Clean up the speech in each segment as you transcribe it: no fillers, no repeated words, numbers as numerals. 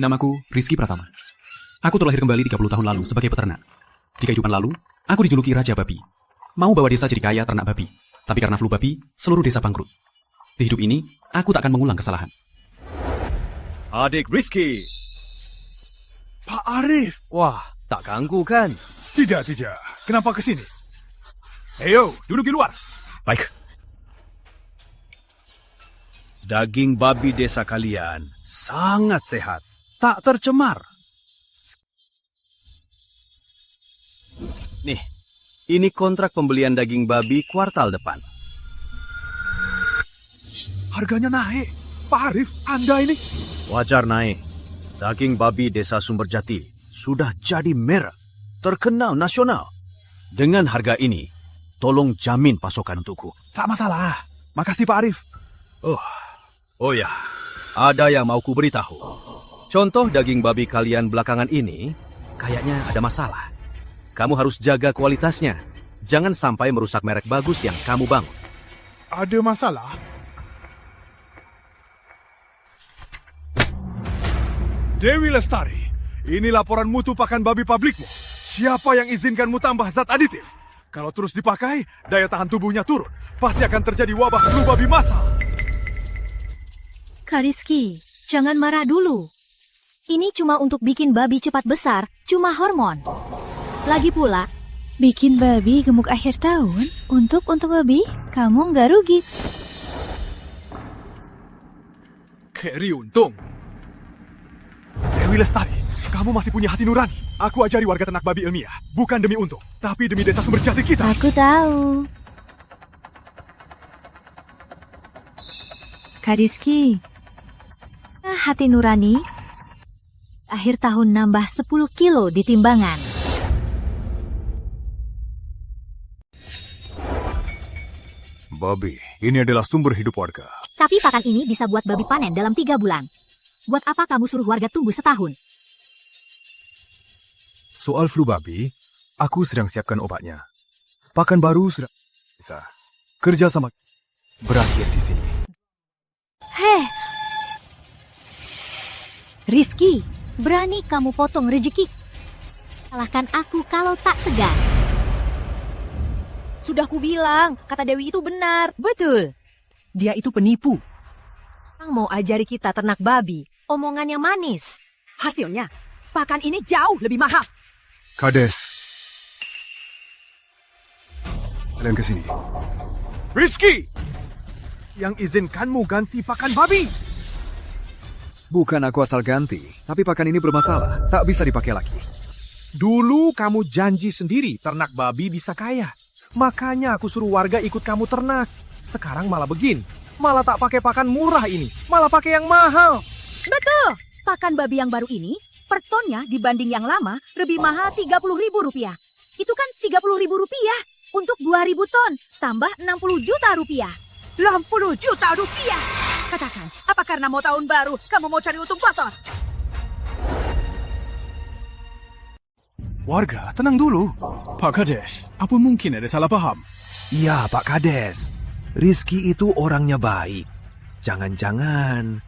Namaku Rizky Pratama. Aku terlahir kembali 30 tahun lalu sebagai peternak. Di kehidupan lalu, aku dijuluki Raja Babi. Mau bawa desa jadi kaya ternak babi. Tapi karena flu babi, seluruh desa bangkrut. Di hidup ini, aku tak akan mengulang kesalahan. Adik Rizky. Pak Arif. Wah, tak ganggu kan? Tidak. Kenapa kesini? Ayo, duduk di luar. Baik. Daging babi desa kalian sangat sehat, tak tercemar. Nih, ini kontrak pembelian daging babi kuartal depan. Harganya naik. Pak Arif, Anda ini... Wajar naik. Daging babi desa Sumberjati sudah jadi merek terkenal nasional. Dengan harga ini, tolong jamin pasokan untukku. Tak masalah. Makasih Pak Arif. Oh ya, ada yang mau ku beritahu. Contoh daging babi kalian belakangan ini, kayaknya ada masalah. Kamu harus jaga kualitasnya. Jangan sampai merusak merek bagus yang kamu bangun. Ada masalah? Dewi Lestari, ini laporan mutu pakan babi publikmu. Siapa yang izinkanmu tambah zat aditif? Kalau terus dipakai, daya tahan tubuhnya turun. Pasti akan terjadi wabah flu babi massal. Kak Rizky, jangan marah dulu. Ini cuma untuk bikin babi cepat besar, cuma hormon. Lagi pula, bikin babi gemuk akhir tahun, untuk babi, kamu nggak rugi. Keri untung. Dewi Lestari, kamu masih punya hati nurani. Aku ajari warga ternak babi ilmiah, bukan demi untung, tapi demi desa Sumberjati kita. Aku tahu. Kak Rizky, hati nurani, akhir tahun nambah 10 kilo di timbangan. Babi, ini adalah sumber hidup warga. Tapi pakan ini bisa buat babi panen dalam 3 bulan. Buat apa kamu suruh warga tunggu setahun? Soal flu babi, aku sedang siapkan obatnya. Pakan baru sudah bisa. Kerja sama berakhir di sini. Heh, Rizky, berani kamu potong rezeki? Salahkan aku kalau tak segan. Sudah kubilang, kata Dewi itu benar. Betul. Dia itu penipu. Orang mau ajari kita ternak babi, omongannya manis. Hasilnya, pakan ini jauh lebih mahal. Kades. Kalian ke sini. Rizky! Yang izinkanmu ganti pakan babi. Bukan aku asal ganti, tapi pakan ini bermasalah. Tak bisa dipakai lagi. Dulu kamu janji sendiri ternak babi bisa kaya. Makanya aku suruh warga ikut kamu ternak. Sekarang malah begini. Malah tak pakai pakan murah ini. Malah pakai yang mahal. Betul. Pakan babi yang baru ini, per tonnya dibanding yang lama lebih mahal Rp30.000. Itu kan Rp30.000 untuk 2.000 ton, tambah Rp60 juta. Rp60 juta. Katakan, apa karena mau tahun baru, kamu mau cari untung kotor? Warga, tenang dulu. Pak Kades, apa mungkin ada salah paham? Iya, Pak Kades. Rizky itu orangnya baik. Jangan-jangan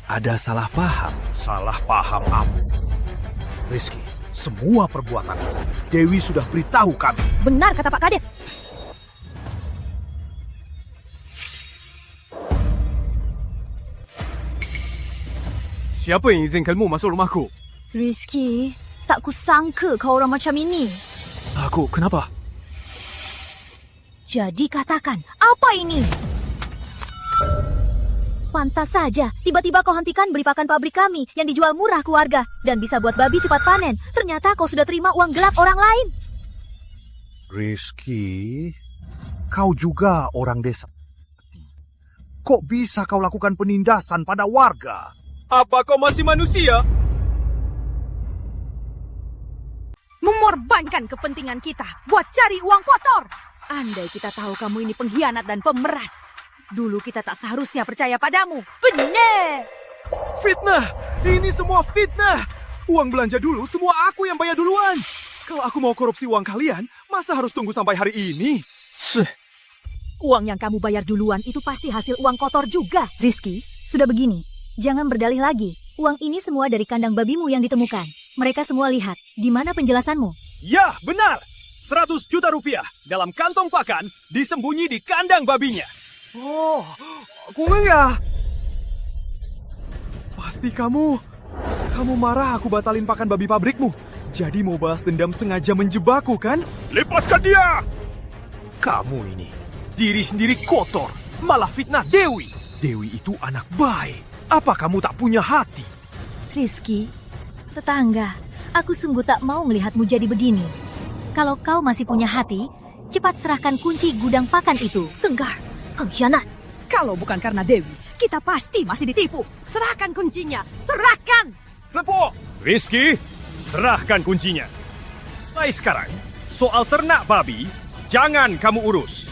ada salah paham. Salah paham apa? Rizky, semua perbuatan Dewi sudah beritahu kami. Benar kata Pak Kades. Siapa yang izinkanmu masuk rumahku? Rizky, tak kusangka kau orang macam ini. Aku, kenapa? Jadi katakan, apa ini? Pantas saja, tiba-tiba kau hentikan beli pakan pabrik kami yang dijual murah ke warga dan bisa buat babi cepat panen. Ternyata kau sudah terima uang gelap orang lain. Rizky, kau juga orang desa. Kok bisa kau lakukan penindasan pada warga? Apa kau masih manusia? Mengorbankan kepentingan kita buat cari uang kotor. Andai kita tahu kamu ini pengkhianat dan pemeras, dulu kita tak seharusnya percaya padamu. Benar. Fitnah! Ini semua fitnah! Uang belanja dulu, semua aku yang bayar duluan. Kalau aku mau korupsi uang kalian, masa harus tunggu sampai hari ini? Uang yang kamu bayar duluan itu pasti hasil uang kotor juga. Rizky, sudah begini, jangan berdalih lagi. Uang ini semua dari kandang babimu yang ditemukan. Mereka semua lihat. Di mana penjelasanmu? Ya, benar. 100 juta rupiah dalam kantong pakan disembunyi di kandang babinya. Oh, Kungung ya? Pasti kamu marah aku batalin pakan babi pabrikmu. Jadi mau balas dendam sengaja menjebakku kan? Lepaskan dia! Kamu ini, diri sendiri kotor, malah fitnah Dewi. Dewi itu anak baik. Apa kamu tak punya hati? Rizky, tetangga, aku sungguh tak mau melihatmu jadi begini. Kalau kau masih punya hati, cepat serahkan kunci gudang pakan itu. Tenggar, pengkhianat. Kalau bukan karena Dewi, kita pasti masih ditipu. Serahkan kuncinya, serahkan! Sepo! Rizky, serahkan kuncinya. Mulai sekarang, soal ternak babi, jangan kamu urus.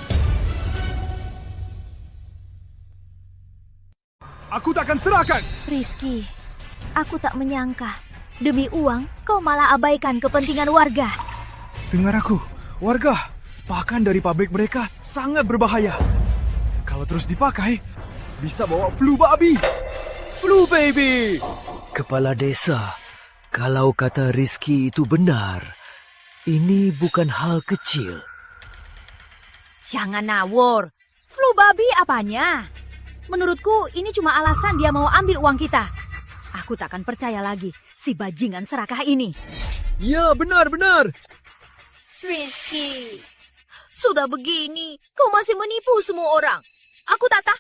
Aku tak akan serahkan. Rizky, aku tak menyangka. Demi uang, kau malah abaikan kepentingan warga. Dengar aku, warga, pakan dari pabrik mereka sangat berbahaya. Kalau terus dipakai, bisa bawa flu babi. Flu baby! Kepala desa, kalau kata Rizky itu benar, ini bukan hal kecil. Jangan nawur. Flu babi apanya? Menurutku ini cuma alasan dia mau ambil uang kita. Aku tak akan percaya lagi si bajingan serakah ini. Ya, benar-benar. Rizky, sudah begini, kau masih menipu semua orang. Aku tak tahu.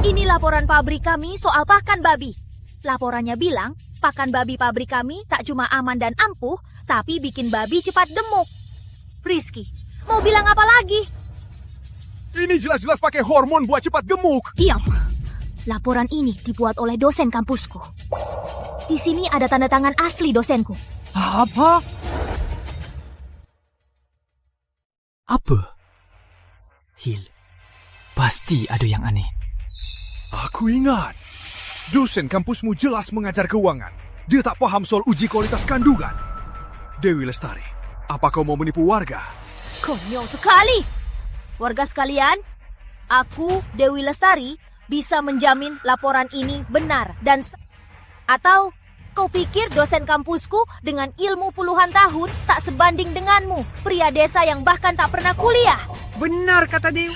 Ini laporan pabrik kami soal pakan babi. Laporannya bilang, pakan babi pabrik kami tak cuma aman dan ampuh, tapi bikin babi cepat gemuk. Rizky, mau bilang apa lagi? Ini jelas-jelas pakai hormon buat cepat gemuk. Diam. Laporan ini dibuat oleh dosen kampusku. Di sini ada tanda tangan asli dosenku. Apa? Apa? Hil, pasti ada yang aneh. Aku ingat. Dosen kampusmu jelas mengajar keuangan. Dia tak paham soal uji kualitas kandungan. Dewi Lestari, apa kau mau menipu warga? Konyol sekali. Warga sekalian, aku, Dewi Lestari, bisa menjamin laporan ini benar dan atau kau pikir dosen kampusku dengan ilmu puluhan tahun tak sebanding denganmu, pria desa yang bahkan tak pernah kuliah? Benar kata Dewi.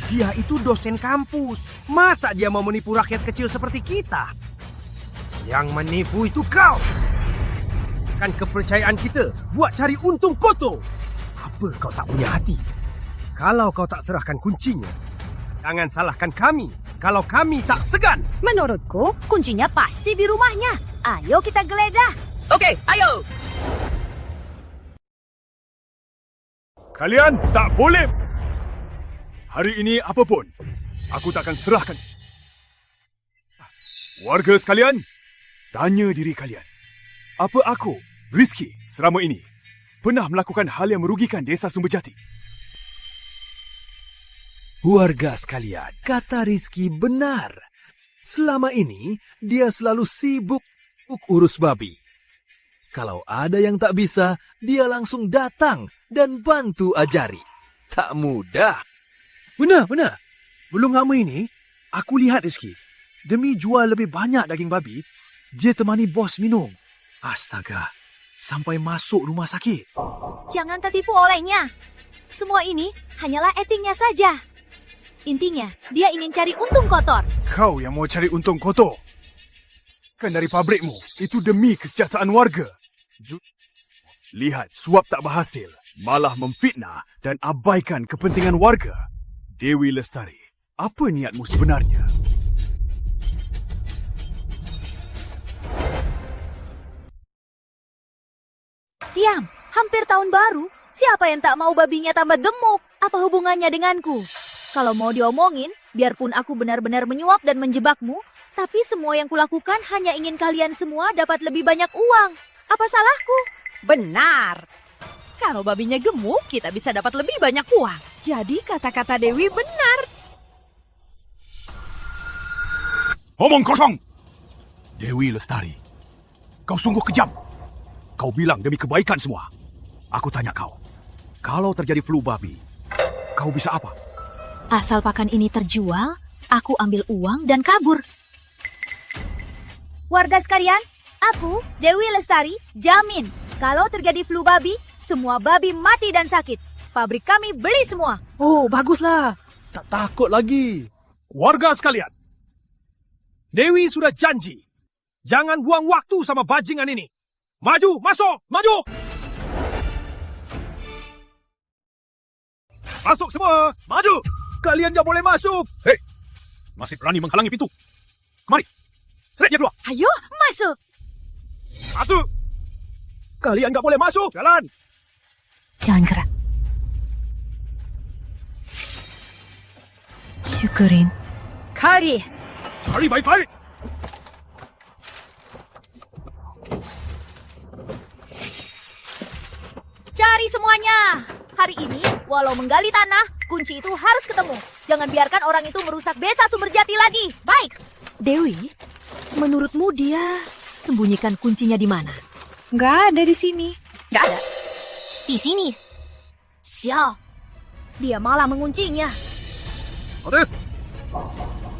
Dia itu dosen kampus. Masa dia mau menipu rakyat kecil seperti kita? Yang menipu itu kau. Kan kepercayaan kita buat cari untung foto. Apa kau tak punya hati? Kalau kau tak serahkan kuncinya, jangan salahkan kami. Kalau kami tak segan. Menurutku, kuncinya pasti di rumahnya. Ayo kita geledah. Oke, ayo! Kalian tak boleh. Hari ini apapun, aku tak akan serahkan. Warga sekalian, tanya diri kalian. Apa aku, Rizky, selama ini pernah melakukan hal yang merugikan desa Sumberjati? Warga sekalian, kata Rizky benar. Selama ini, dia selalu sibuk urus babi. Kalau ada yang tak bisa, dia langsung datang dan bantu ajari. Tak mudah. Benar. Belum lama ini, aku lihat Rizky. Demi jual lebih banyak daging babi, dia temani bos minum. Astaga, sampai masuk rumah sakit. Jangan tertipu olehnya. Semua ini hanyalah actingnya saja. Intinya, dia ingin cari untung kotor. Kau yang mau cari untung kotor. Kan dari pabrikmu, itu demi kesejahteraan warga. Lihat, suap tak berhasil. Malah memfitnah dan abaikan kepentingan warga. Dewi Lestari, apa niatmu sebenarnya? Diam, hampir tahun baru. Siapa yang tak mau babinya tambah gemuk? Apa hubungannya denganku? Kalau mau diomongin, biarpun aku benar-benar menyuap dan menjebakmu, tapi semua yang kulakukan hanya ingin kalian semua dapat lebih banyak uang. Apa salahku? Benar. Kalau babinya gemuk, kita bisa dapat lebih banyak uang. Jadi kata-kata Dewi benar. Omong kosong! Dewi Lestari, kau sungguh kejam. Kau bilang demi kebaikan semua. Aku tanya kau, kalau terjadi flu babi, kau bisa apa? Asal pakan ini terjual, Aku ambil uang dan kabur. Warga sekalian, aku, Dewi Lestari, jamin kalau terjadi flu babi, semua babi mati dan sakit. Pabrik kami beli semua. Oh, baguslah. Tak takut lagi. Warga sekalian, Dewi sudah janji. Jangan buang waktu sama bajingan ini. Maju, masuk, maju! Masuk semua, maju! Kalian gak boleh masuk. Hei, masih berani menghalangi pintu? Mari, seret dia keluar. Ayo, masuk. Masuk! Kalian gak boleh masuk, jalan! Jangan gerak. Syukurin. Kari. Cari baik-baik! Cari semuanya. Hari ini, walau menggali tanah, kunci itu harus ketemu. Jangan biarkan orang itu merusak desa Sumberjati lagi. Baik. Dewi, menurutmu dia sembunyikan kuncinya di mana? Nggak ada di sini. Nggak ada. Di sini. Sial. Dia malah menguncinya. Otis,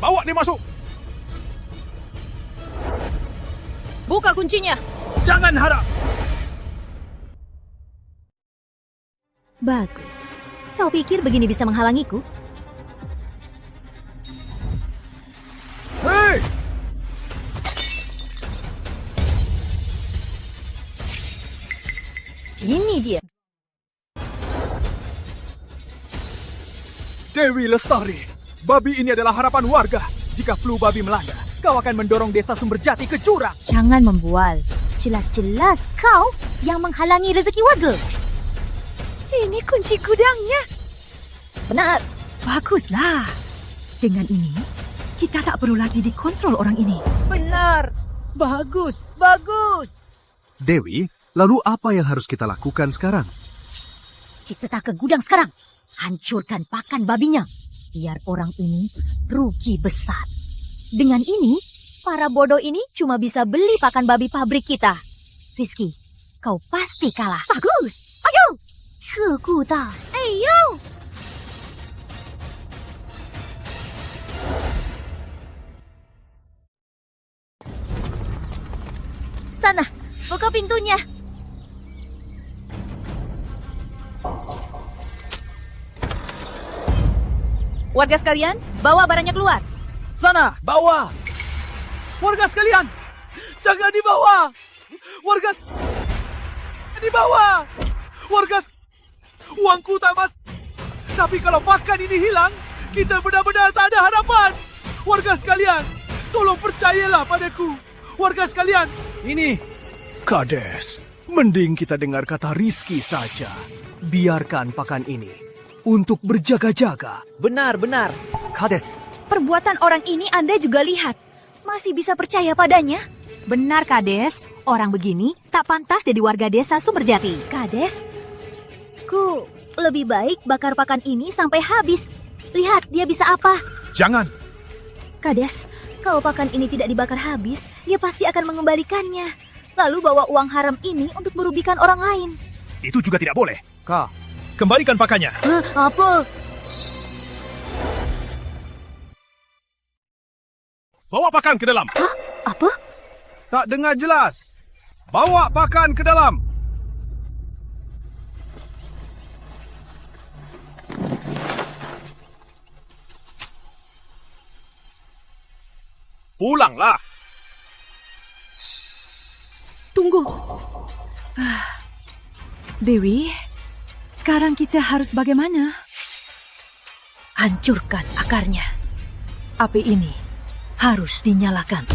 bawa dia masuk. Buka kuncinya. Jangan harap. Bagus. Kau pikir begini bisa menghalangiku? Hei! Ini dia. Dewi Lestari, babi ini adalah harapan warga. Jika flu babi melanda, kau akan mendorong desa Sumberjati ke jurang. Jangan membual. Jelas-jelas kau yang menghalangi rezeki warga. Ini kunci gudangnya. Benar. Baguslah. Dengan ini, kita tak perlu lagi dikontrol orang ini. Benar. Bagus, bagus. Dewi, lalu apa yang harus kita lakukan sekarang? Kita ke gudang sekarang. Hancurkan pakan babinya. Biar orang ini rugi besar. Dengan ini, para bodoh ini cuma bisa beli pakan babi pabrik kita. Rizky, kau pasti kalah. Bagus. Ayo. 彻顾到，哎呦！ Sana, buka pintunya. Warga sekalian, bawa barangnya keluar. Sana, bawa! Warga sekalian, jangan dibawa! Warga dibawa! Warga, uangku tak mas. Tapi kalau pakan ini hilang, kita benar-benar tak ada harapan. Warga sekalian, tolong percayalah padaku. Warga sekalian, ini Kades. Mending kita dengar kata Rizky saja. Biarkan pakan ini untuk berjaga-jaga. Benar. Kades, Perbuatan orang ini Anda juga lihat. Masih bisa percaya padanya? Benar, Kades. Orang begini tak pantas jadi warga desa Sumberjati. Kades, ku lebih baik bakar pakan ini sampai habis. Lihat, dia bisa apa? Jangan. Kades, kalau pakan ini tidak dibakar habis, dia pasti akan mengembalikannya. Lalu bawa uang haram ini untuk merugikan orang lain. Itu juga tidak boleh. Kak, kembalikan pakannya. Apa? Bawa pakan ke dalam. Hah? Apa? Tak dengar jelas. Bawa pakan ke dalam. Pulanglah. Tunggu. Dewi, sekarang kita harus bagaimana? Hancurkan akarnya. Api ini harus dinyalakan.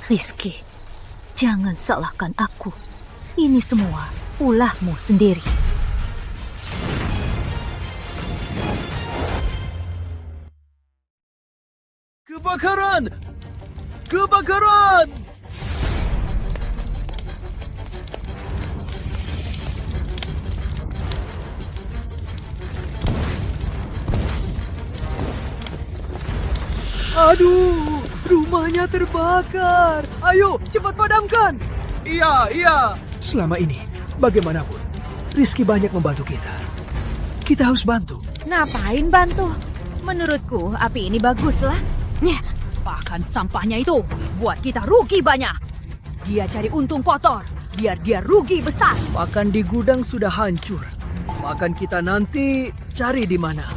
Rizky, jangan salahkan aku. Ini semua ulahmu sendiri. Kebakaran! Kebakaran! Aduh, rumahnya terbakar. Ayo, cepat padamkan. Iya. Selama ini, bagaimanapun, Rizky banyak membantu kita. Kita harus bantu. Ngapain bantu? Menurutku api ini baguslah. Bahkan sampahnya itu buat kita rugi banyak. Dia cari untung kotor, biar dia rugi besar. Pakan di gudang sudah hancur. Makan kita nanti cari di mana.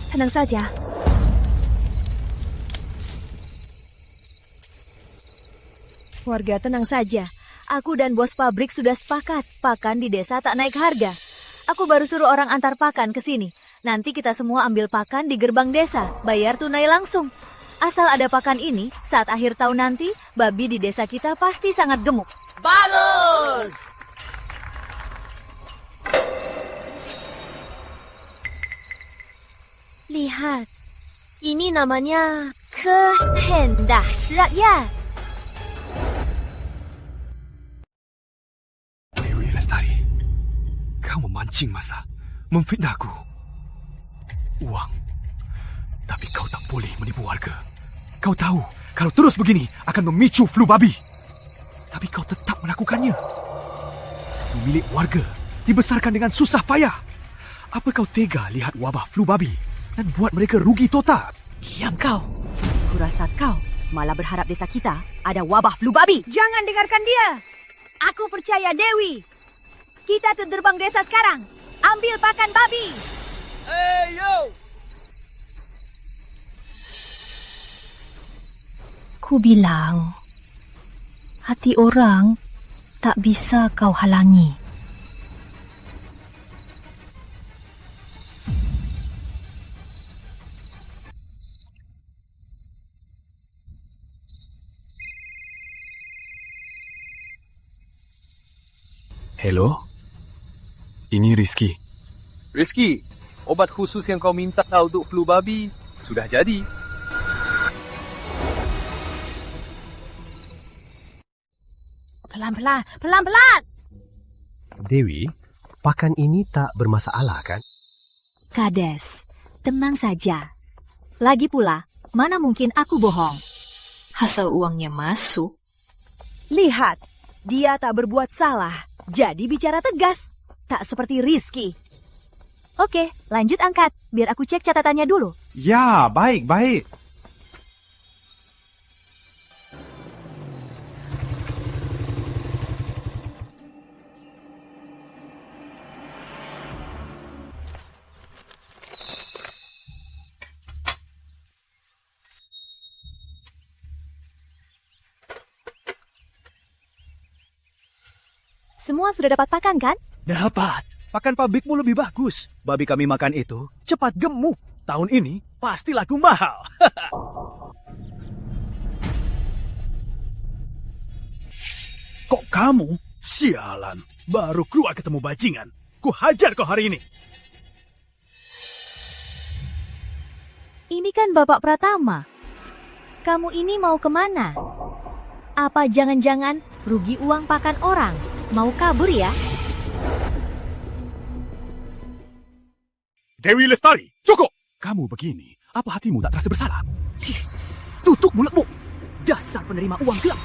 Tenang saja. Warga tenang saja. Aku dan bos pabrik sudah sepakat. Pakan di desa tak naik harga. Aku baru suruh orang antar pakan ke sini. Nanti kita semua ambil pakan di gerbang desa. Bayar tunai langsung. Asal ada pakan ini, saat akhir tahun nanti, babi di desa kita pasti sangat gemuk. Bagus! Lihat, ini namanya kehendak rakyat. Dewi Lestari, kau memancing masa, memfitnahku. Uang, tapi kau tak boleh menipu warga. Kau tahu, kalau terus begini akan memicu flu babi. Tapi kau tetap melakukannya. Milik warga dibesarkan dengan susah payah. Apa kau tega lihat wabah flu babi dan buat mereka rugi total? Diam kau. Kurasa kau malah berharap desa kita ada wabah flu babi. Jangan dengarkan dia. Aku percaya Dewi. Kita ke gerbang desa sekarang. Ambil pakan babi. Yo! Ku bilang, hati orang tak bisa kau halangi. Hello? Ini Rizky. Rizky, obat khusus yang kau minta untuk flu babi sudah jadi. Pelan-pelan. Dewi, pakan ini tak bermasalah kan? Kades, tenang saja. Lagi pula, mana mungkin aku bohong? Asal uangnya masuk. Lihat, dia tak berbuat salah. Jadi bicara tegas. Tak seperti Rizky. Oke, lanjut angkat. Biar aku cek catatannya dulu. Ya, baik. Semua sudah dapat pakan kan? Dapat. Pakan pabrikmu lebih bagus. Babi kami makan itu cepat gemuk. Tahun ini pasti laku mahal. Kok kamu? Sialan, baru keluar ketemu bajingan. Ku hajar kau hari ini. Ini kan Bapak Pratama. Kamu ini mau kemana? Apa jangan-jangan rugi uang pakan orang? Mau kabur ya? Dewi Lestari, cukup! Kamu begini, apa hatimu tak terasa bersalah? Tutup mulutmu! Dasar penerima uang gelap.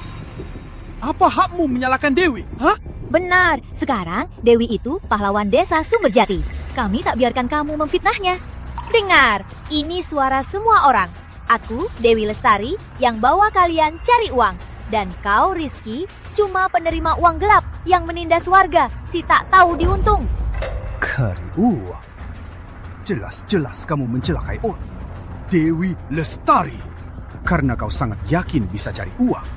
Apa hakmu menyalahkan Dewi? Hah? Benar, sekarang Dewi itu pahlawan desa Sumberjati. Kami tak biarkan kamu memfitnahnya. Dengar, ini suara semua orang. Aku, Dewi Lestari, yang bawa kalian cari uang. Dan kau, Rizky, cuma penerima uang gelap yang menindas warga si tak tahu diuntung. Cari uang? Jelas-jelas kamu mencelakai orang. Dewi Lestari. Karena kau sangat yakin bisa cari uang,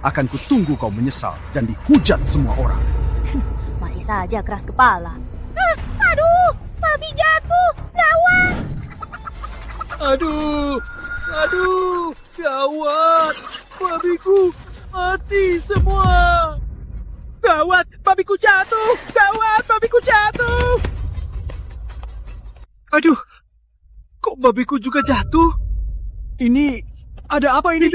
akan kutunggu kau menyesal dan dihujat semua orang. Masih saja keras kepala. Aduh, babi jatuh. Gawat. Aduh, gawat. Babiku mati semua. Gawat, babiku jatuh! Gawat, babiku jatuh! Aduh, kok babiku juga jatuh? Ini, ada apa ini?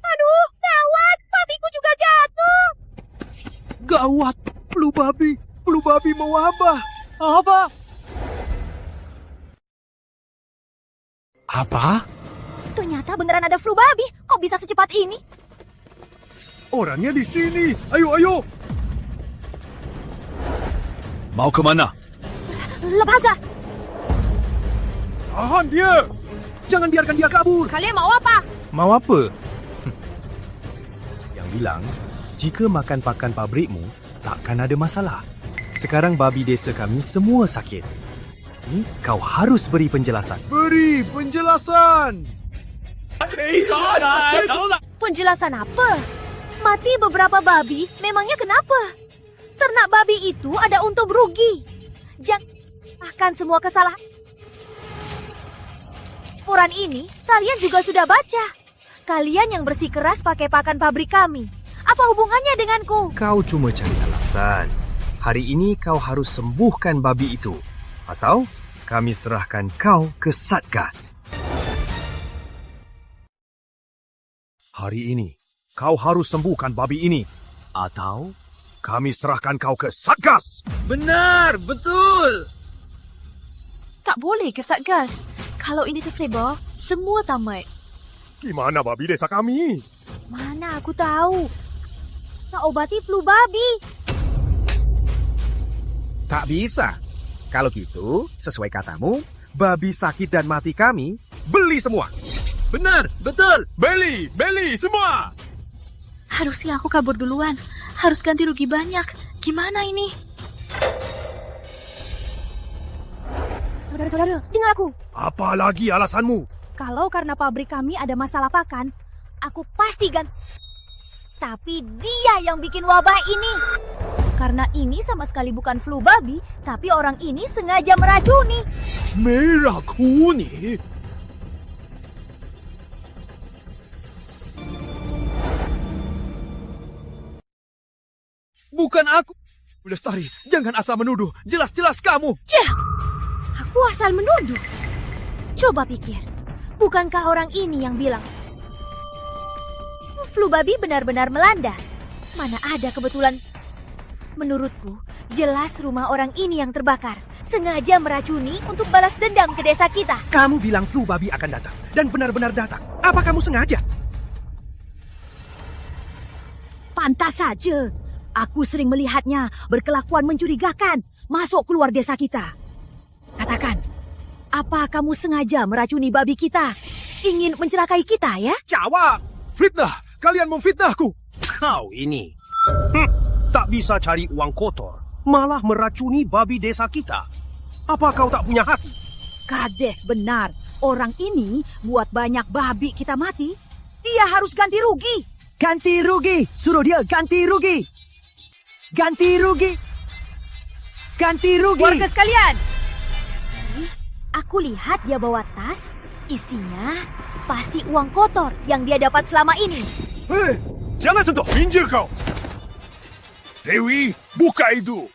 Aduh, gawat, babiku juga jatuh. Gawat, flu babi mewabah. Apa? Apa? Ternyata beneran ada flu babi. Kok bisa secepat ini? Orangnya di sini. Ayo. Mau kemana? Lepaskan. Tahan dia. Jangan biarkan dia kabur. Kalian mau apa? Mau apa? Yang bilang, jika makan pakan pabrikmu, takkan ada masalah. Sekarang babi desa kami semua sakit. Ini kau harus beri penjelasan. Beri penjelasan. Penjelasan apa? Mati beberapa babi, memangnya kenapa? Ternak babi itu ada untung rugi. Jangan akan semua kesalahan. Laporan ini kalian juga sudah baca. Kalian yang bersikeras pakai pakan pabrik kami. Apa hubungannya denganku? Kau cuma cari alasan. Hari ini kau harus sembuhkan babi itu. Atau kami serahkan kau ke Satgas. Hari ini kau harus sembuhkan babi ini. Atau kami serahkan kau ke Satgas. Benar, betul. Tak boleh ke Satgas. Kalau ini tersebar, semua tamat. Gimana babi desa kami? Mana aku tahu. Tak obati flu babi. Tak bisa. Kalau gitu, sesuai katamu, babi sakit dan mati kami, beli semua. Benar, betul. Beli semua. Harusnya aku kabur duluan. Harus ganti rugi banyak. Gimana ini? Saudara-saudara, dengar aku. Apa lagi alasanmu? Kalau karena pabrik kami ada masalah pakan, aku pasti ganti. Tapi dia yang bikin wabah ini. Karena ini sama sekali bukan flu babi, tapi orang ini sengaja meracuni. Merah kuning. Bukan aku. Lestari, jangan asal menuduh. Jelas-jelas kamu. Ya, aku asal menuduh. Coba pikir, bukankah orang ini yang bilang flu babi benar-benar melanda? Mana ada kebetulan. Menurutku, jelas rumah orang ini yang terbakar. Sengaja meracuni untuk balas dendam ke desa kita. Kamu bilang flu babi akan datang. Dan benar-benar datang. Apa kamu sengaja? Pantas saja. Aku sering melihatnya berkelakuan mencurigakan masuk keluar desa kita. Katakan, apa kamu sengaja meracuni babi kita? Ingin mencelakai kita, ya? Jawab! Fitnah! Kalian memfitnahku! Kau ini. Tak bisa cari uang kotor. Malah meracuni babi desa kita. Apa kau tak punya hati? Kades benar. Orang ini buat banyak babi kita mati. Dia harus ganti rugi. Ganti rugi. Suruh dia ganti rugi. Ganti rugi. Ganti rugi. Warga sekalian. Aku lihat dia bawa tas. Isinya pasti uang kotor yang dia dapat selama ini. Hei, jangan sentuh. Minggir kau. Dewi, buka itu.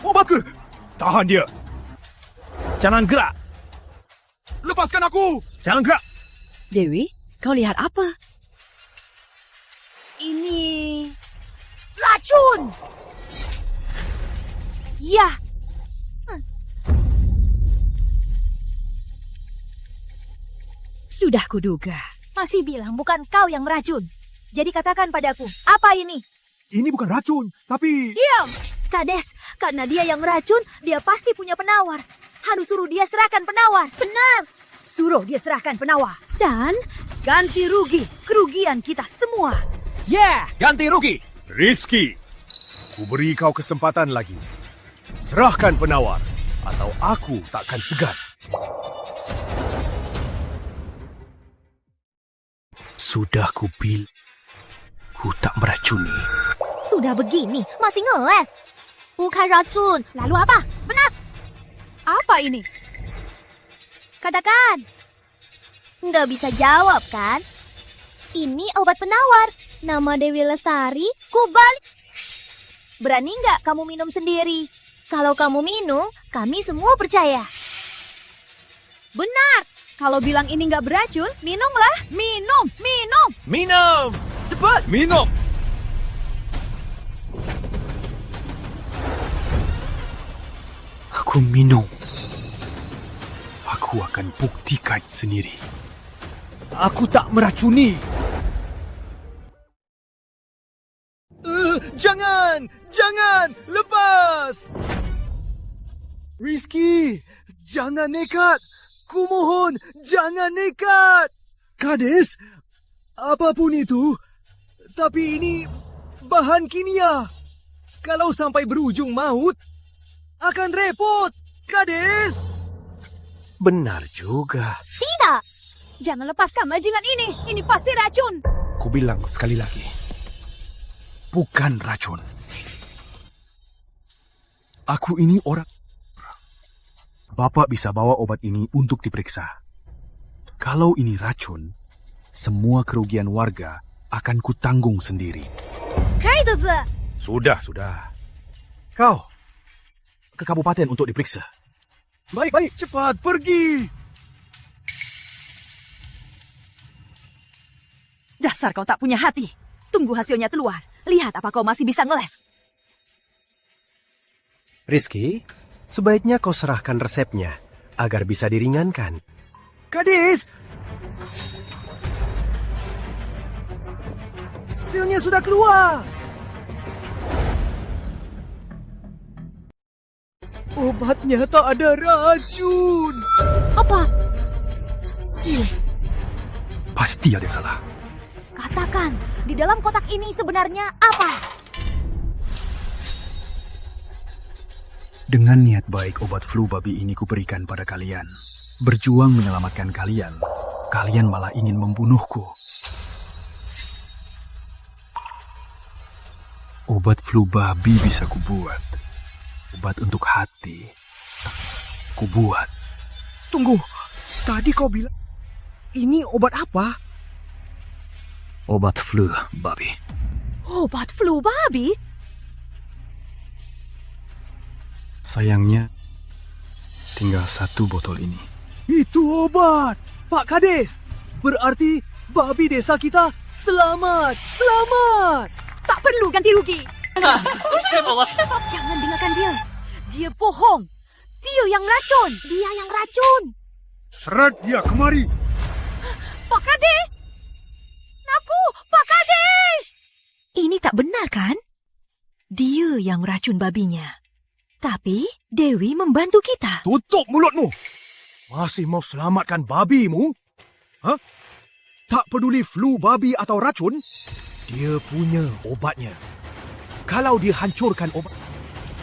Obatku. Tahan dia. Jangan gerak. Lepaskan aku. Jangan gerak. Dewi, kau lihat apa? Ini racun. Ya. Sudah kuduga. Masih bilang bukan kau yang meracun. Jadi katakan padaku, apa ini? Ini bukan racun, tapi... Diam! Kades, karena dia yang meracun, dia pasti punya penawar. Harus suruh dia serahkan penawar. Benar! Suruh dia serahkan penawar. Dan ganti rugi kerugian kita semua. Yeah! Ganti rugi. Rizky, ku beri kau kesempatan lagi. Serahkan penawar, atau aku takkan segan. Sudah ku tak meracuni. Sudah begini, masih ngeles. bukan racun. Lalu apa? Benar. Apa ini? Katakan. Nggak bisa jawab, kan? Ini obat penawar. Nama Dewi Lestari, Kubalik. Berani nggak kamu minum sendiri? Kalau kamu minum, kami semua percaya. Benar. Kalau bilang ini nggak beracun, minumlah. Minum, minum. Minum! Cepat! Minum! Aku minum. Aku akan buktikan sendiri. Aku tak meracuni. Jangan! Jangan! Lepas! Rizky, jangan nekat. Kumohon, jangan nekat. Kades, apapun itu, tapi ini bahan kimia. Kalau sampai berujung maut, akan repot, Kades. Benar juga. Tidak. Jangan lepaskan bajingan ini. Ini pasti racun. Kubilang sekali lagi. Bukan racun. Aku ini orang. Bapak bisa bawa obat ini untuk diperiksa. Kalau ini racun, semua kerugian warga akan kutanggung sendiri. Kaidoze. Sudah. Kau ke kabupaten untuk diperiksa. Baik, cepat pergi. Dasar kau tak punya hati. Tunggu hasilnya keluar. Lihat apa kau masih bisa ngeles. Rizky, sebaiknya kau serahkan resepnya agar bisa diringankan. Kades! Hasilnya sudah keluar. Obatnya tak ada racun. Apa? Pasti ada yang salah. Katakan, di dalam kotak ini sebenarnya apa? Dengan niat baik obat flu babi ini kuberikan pada kalian. Berjuang menyelamatkan kalian. Kalian malah ingin membunuhku. Obat flu babi bisa kubuat. Obat untuk hati. Kubuat. Tunggu, tadi kau bilang ini obat apa? Obat flu babi. Obat flu babi? Sayangnya, tinggal 1 botol ini. Itu obat, Pak Kades. Berarti babi desa kita selamat. Selamat. Tak perlu ganti rugi. Jangan dengarkan dia. Dia bohong. Dia yang racun. Dia yang racun. Seret dia kemari. Pak Kades. Aku, Pak Kades. Ini tak benar kan? Dia yang racun babinya. Tapi Dewi membantu kita. Tutup mulutmu. Masih mau selamatkan babimu? Hah? Tak peduli flu babi atau racun, dia punya obatnya. Kalau dia hancurkan obat,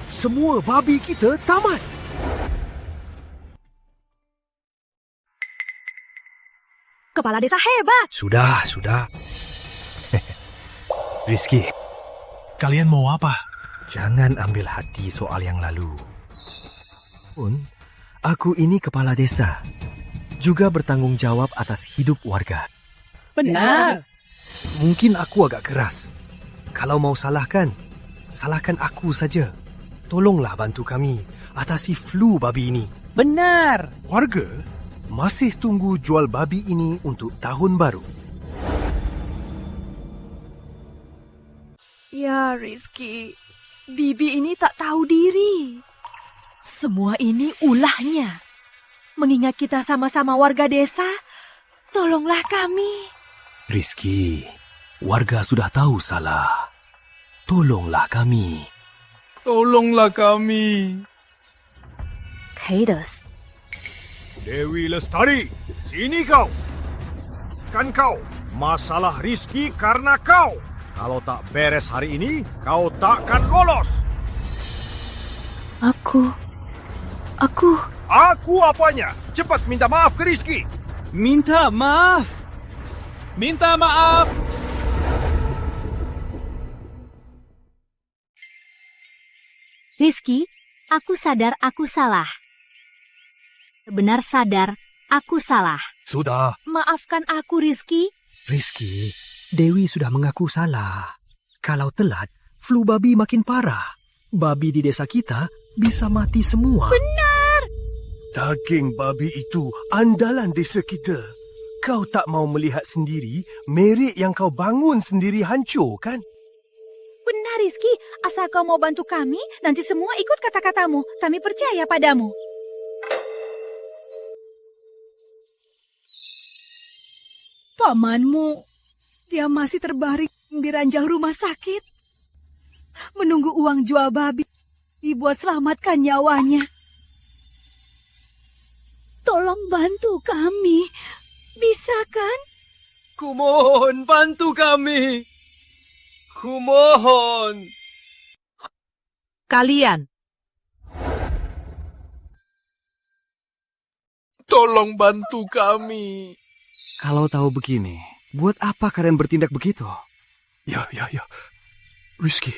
semua babi kita tamat. Kepala desa hebat. Sudah. Rizky, Kalian mau apa? jangan ambil hati soal yang lalu. Aku ini kepala desa. Juga bertanggung jawab atas hidup warga. Benar. Mungkin aku agak keras. Kalau mau salahkan aku saja. Tolonglah bantu kami atasi flu babi ini. Benar. Warga masih tunggu jual babi ini untuk tahun baru. Ya, Rizky. Bibi ini tak tahu diri. Semua ini ulahnya. Mengingat kita sama-sama warga desa, tolonglah kami. Rizky, warga sudah tahu salah. Tolonglah kami. Tolonglah kami. Kaidos. Dewi Lestari, sini kau. Kan kau, masalah Rizky karena kau. Kalau tak beres hari ini, kau takkan lolos. Aku apanya? Cepat minta maaf ke Rizky. Minta maaf. Minta maaf. Rizky, aku sadar aku salah. Benar sadar aku salah. Sudah. Maafkan aku, Rizky. Rizky, Dewi sudah mengaku salah. Kalau telat, flu babi makin parah. Babi di desa kita bisa mati semua. Benar! Daging babi itu andalan desa kita. Kau tak mau melihat sendiri merek yang kau bangun sendiri hancur, kan? Benar, Rizky. Asal kau mau bantu kami, nanti semua ikut kata-katamu. Kami percaya padamu. Pamanmu, dia masih terbaring di ranjang rumah sakit. Menunggu uang jual babi dibuat selamatkan nyawanya. Tolong bantu kami. Bisa kan? Kumohon bantu kami. Kumohon. Kalian, Tolong bantu kami. Kalau tahu begini, buat apa kalian bertindak begitu? Ya. Rizky,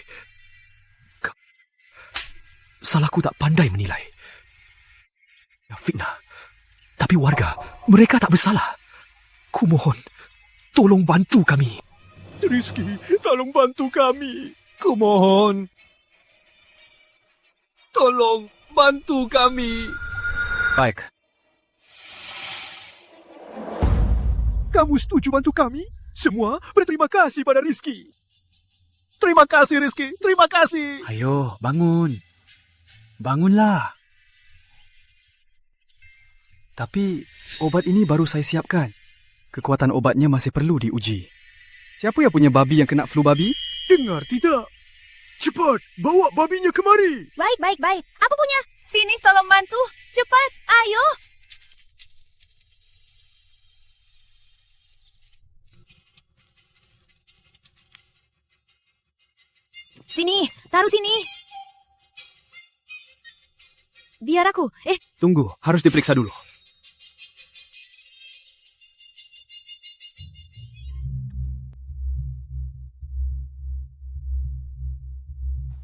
salahku tak pandai menilai. Ya, fitnah. Tapi warga, mereka tak bersalah. Kumohon, tolong bantu kami. Rizky, tolong bantu kami. Kumohon. Tolong bantu kami. Baik. Kamu setuju bantu kami? Semua berterima kasih pada Rizky. Terima kasih, Rizky. Terima kasih. Ayo, bangun. Bangunlah. Tapi obat ini baru saya siapkan. Kekuatan obatnya masih perlu diuji. Siapa yang punya babi yang kena flu babi? Dengar tidak? Cepat, bawa babinya kemari. Baik. Aku punya. Sini tolong bantu. Cepat, ayo. Sini, taruh sini. Biar aku. Tunggu, harus diperiksa dulu.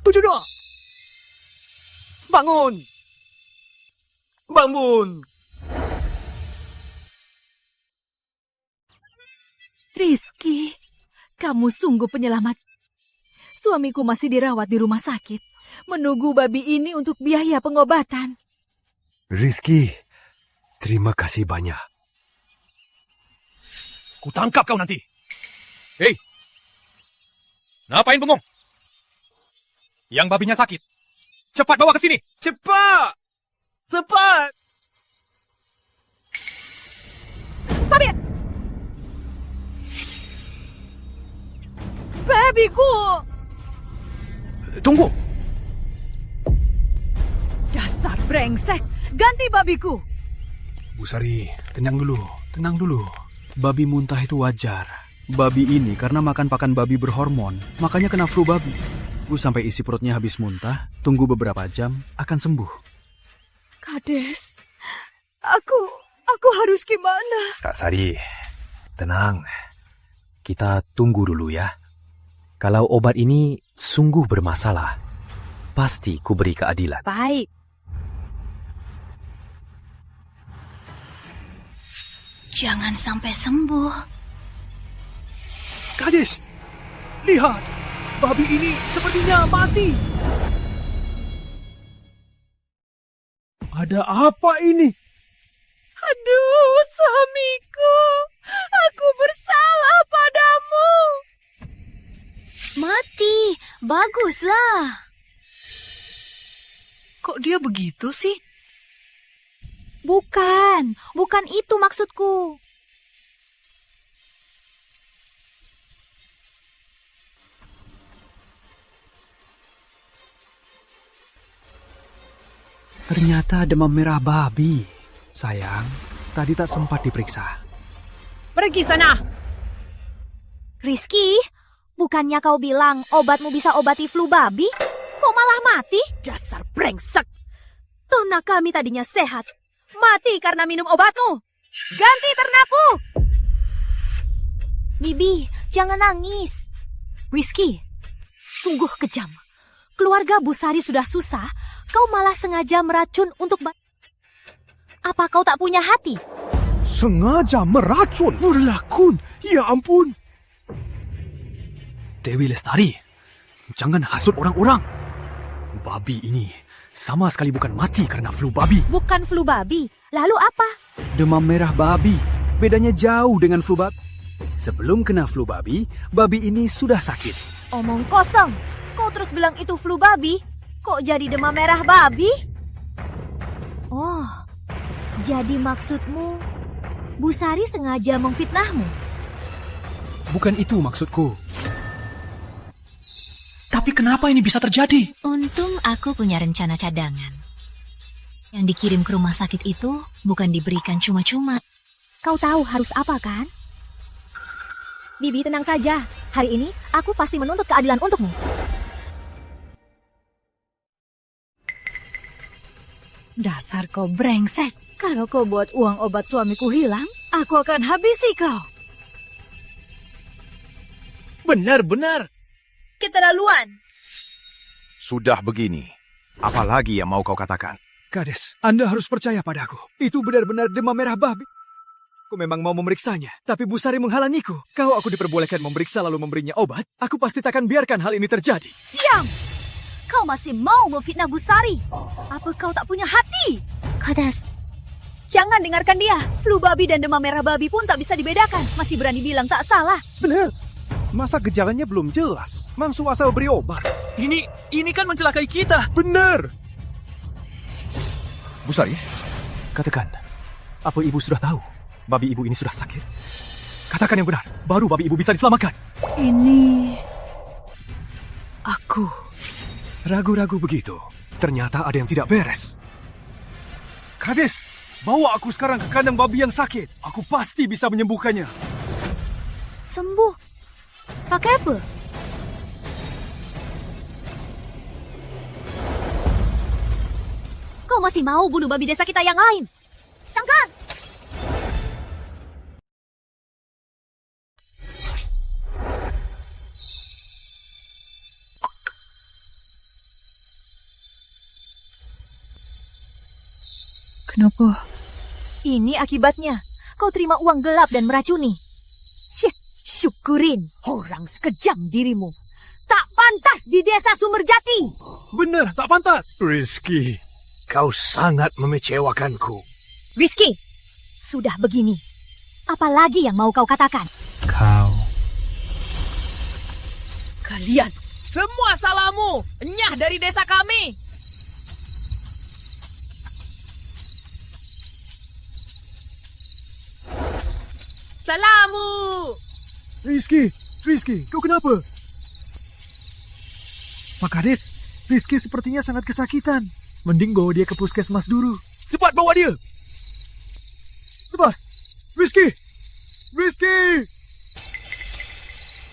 Tujuh. Bangun. Rizky, kamu sungguh penyelamat. Suamiku masih dirawat di rumah sakit, menunggu babi ini untuk biaya pengobatan. Rizky, terima kasih banyak. Kutangkap kau nanti. Hei, ngapain bengong? Yang babinya sakit. Cepat bawa ke sini. Cepat. Babi! Babiku! Tunggu. Dasar brengsek, ganti babiku. Bu Sari, tenang dulu. Babi muntah itu wajar. Babi ini karena makan pakan babi berhormon, makanya kena flu babi. Bu sampai isi perutnya habis muntah, tunggu beberapa jam, akan sembuh. Kades, aku harus gimana? Kak Sari, tenang. Kita tunggu dulu ya. Kalau obat ini sungguh bermasalah, pasti ku beri keadilan. Baik. Jangan sampai sembuh. Kades, lihat. Babi ini sepertinya mati. Ada apa ini? Aduh, suamiku. Aku bersalah padamu. Mati. Baguslah. Kok dia begitu sih? Bukan itu maksudku. Ternyata demam merah babi. Sayang, tadi tak sempat diperiksa. Pergi sana. Rizky, bukannya kau bilang obatmu bisa obati flu babi? Kok malah mati? Dasar brengsek. Ternak kami tadinya sehat. Mati karena minum obatmu. Ganti ternakku. Bibi, jangan nangis. Rizky, sungguh kejam. Keluarga Busari sudah susah, kau malah sengaja meracun untuk... Apa kau tak punya hati? Sengaja meracun? Berlakon, ya ampun. Dewi Lestari, jangan hasut orang-orang. Babi ini sama sekali bukan mati karena flu babi. Bukan flu babi, lalu apa? Demam merah babi. Bedanya jauh dengan flu babi. Sebelum kena flu babi ini sudah sakit. Omong kosong. Kau terus bilang itu flu babi? Kok jadi demam merah babi? Oh, jadi maksudmu Busari sengaja memfitnahmu? Bukan itu maksudku. Tapi kenapa ini bisa terjadi? Untung aku punya rencana cadangan. Yang dikirim ke rumah sakit itu bukan diberikan cuma-cuma. Kau tahu harus apa kan? Bibi, tenang saja. Hari ini aku pasti menuntut keadilan untukmu. Dasar kau brengsek. Kalau kau buat uang obat suamiku hilang, aku akan habisi kau. Benar-benar. Keterlaluan. Sudah begini, apalagi yang mau kau katakan? Kades, Anda harus percaya padaku. Itu benar-benar demam merah babi. Aku memang mau memeriksanya, tapi Busari menghalangiku. Kalau aku diperbolehkan memeriksa lalu memberinya obat, aku pasti takkan biarkan hal ini terjadi. Diam! Kau masih mau memfitnah Busari? Apa kau tak punya hati? Kades, jangan dengarkan dia. Flu babi dan demam merah babi pun tak bisa dibedakan. Masih berani bilang tak salah. Benar. Masa gejalanya belum jelas? Langsung asal beri obat. Ini kan mencelakai kita. Benar. Busari, katakan, apa ibu sudah tahu babi ibu ini sudah sakit? Katakan yang benar, baru babi ibu bisa diselamatkan. Ini... aku... Ragu-ragu begitu. Ternyata ada yang tidak beres. Kades, bawa aku sekarang ke kandang babi yang sakit. Aku pasti bisa menyembuhkannya. Sembuh? Pakai apa? Kau masih mau bunuh babi desa kita yang lain? Cangkang! Kenapa? Ini akibatnya. Kau terima uang gelap dan meracuni. Syukurin orang sekejam dirimu. Tak pantas di desa Sumberjati. Benar, tak pantas. Rizky, kau sangat mengecewakanku. Rizky, sudah begini. Apa lagi yang mau kau katakan? Kalian, semua salahmu. Enyah dari desa kami. Salamu. Rizky, kau kenapa? Pak Kades, Rizky sepertinya sangat kesakitan. Mending bawa dia ke puskesmas dulu. Cepat bawa dia! Cepat! Rizky!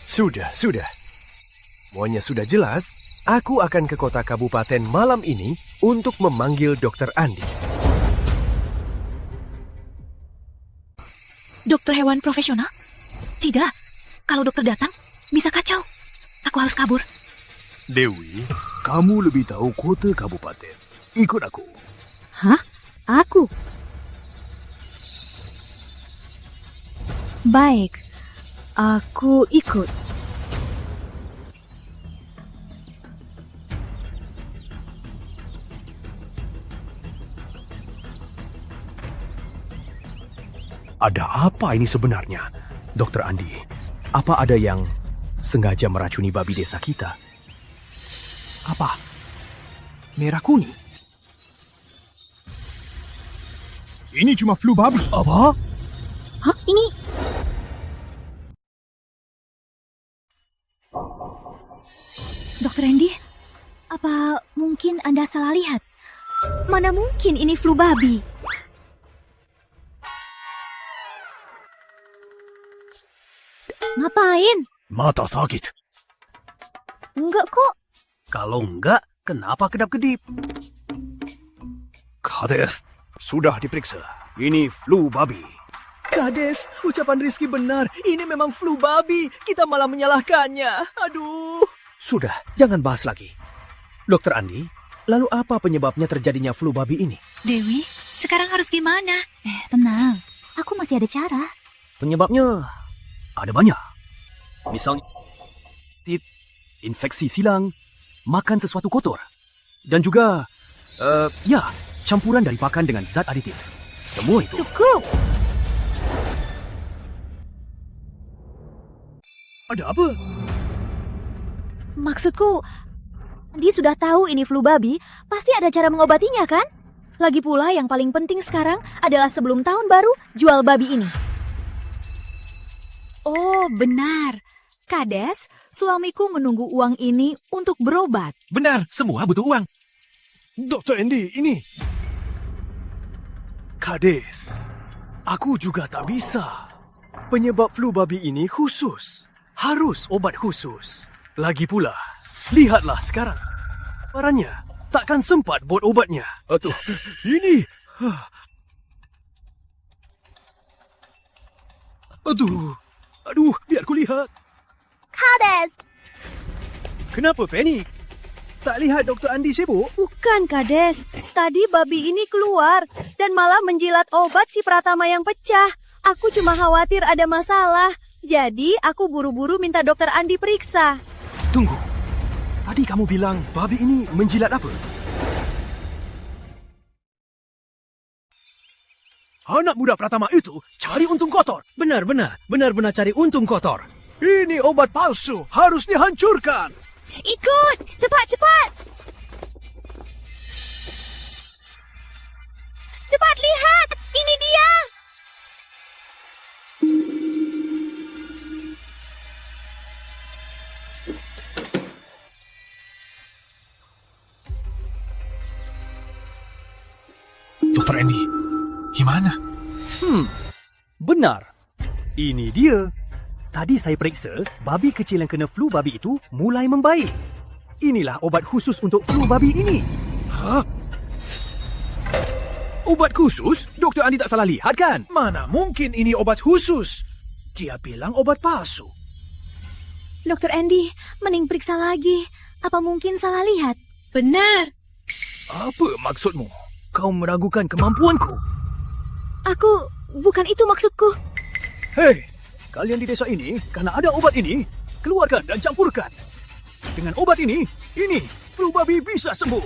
Sudah. Semuanya sudah jelas. Aku akan ke kota kabupaten malam ini untuk memanggil Dr. Andi. Dokter hewan profesional? Tidak. Kalau dokter datang, bisa kacau. Aku harus kabur. Dewi, kamu lebih tahu kota kabupaten. Ikut aku. Hah? Aku? Baik. Aku ikut. Ada apa ini sebenarnya, Dokter Andi? Apa ada yang sengaja meracuni babi desa kita? Apa? Merah kuning? Ini cuma flu babi. Apa? Hah? Ini... Dokter Andy, apa mungkin Anda salah lihat? Mana mungkin ini flu babi? Ngapain? Mata sakit. Enggak kok. Kalau enggak, kenapa kedap-kedip? Kades, sudah diperiksa. Ini flu babi. Kades, ucapan Rizky benar. Ini memang flu babi. Kita malah menyalahkannya. Aduh. Sudah, jangan bahas lagi. Dokter Andi, lalu apa penyebabnya terjadinya flu babi ini? Dewi, sekarang harus gimana? Tenang, aku masih ada cara. Penyebabnya ada banyak. Misalnya, infeksi silang, makan sesuatu kotor, dan juga, campuran dari pakan dengan zat aditif. Semua itu. Cukup! Ada apa? Maksudku, dia sudah tahu ini flu babi, pasti ada cara mengobatinya kan? Lagi pula yang paling penting sekarang adalah sebelum tahun baru jual babi ini. Oh, benar. Kades, suamiku menunggu uang ini untuk berobat. Benar, semua butuh uang. Dr. Andy, ini. Kades, aku juga tak bisa. Penyebab flu babi ini khusus. Harus obat khusus. Lagi pula, lihatlah sekarang. Barangnya takkan sempat buat obatnya. Aduh, ini. Aduh, biar ku lihat. Kades! Kenapa panik? Tak lihat Dr. Andi sibuk? Bukan, Kades. Tadi babi ini keluar dan malah menjilat obat si Pratama yang pecah. Aku cuma khawatir ada masalah. Jadi, aku buru-buru minta Dr. Andi periksa. Tunggu. Tadi kamu bilang babi ini menjilat apa? Anak muda Pratama itu cari untung kotor. Benar-benar cari untung kotor. Ini obat palsu, harus dihancurkan. Ikut! Cepat! Cepat lihat! Ini dia! Dokter Andy, gimana? Benar. Ini dia. Tadi saya periksa, babi kecil yang kena flu babi itu mulai membaik. Inilah obat khusus untuk flu babi ini. Hah? Obat khusus? Dokter Andi tak salah lihat kan? Mana mungkin ini obat khusus? Dia bilang obat palsu. Dr. Andy, mending periksa lagi. Apa mungkin salah lihat? Benar. Apa maksudmu? Kau meragukan kemampuanku? Bukan itu maksudku. Hei, kalian di desa ini, karena ada obat ini, keluarkan dan campurkan. Dengan obat ini flu babi bisa sembuh.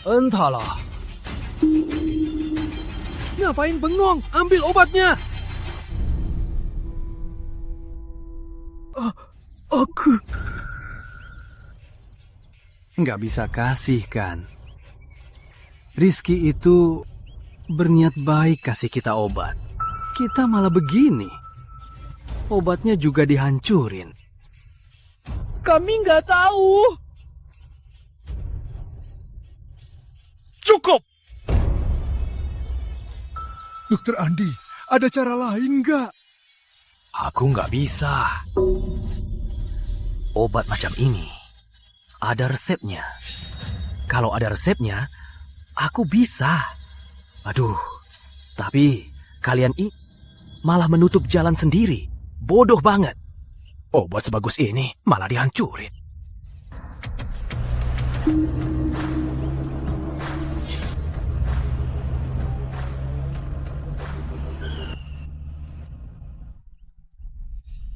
Entahlah. Ngapain bengong? Ambil obatnya. Aku nggak bisa kasih kan? Rizky itu berniat baik kasih kita obat. Kita malah begini. Obatnya juga dihancurin. Kami nggak tahu. Cukup. Dokter Andi, ada cara lain nggak? Aku nggak bisa. Obat macam ini ada resepnya. Kalau ada resepnya, aku bisa. Aduh, tapi kalian ini malah menutup jalan sendiri. Bodoh banget. Obat sebagus ini malah dihancurin.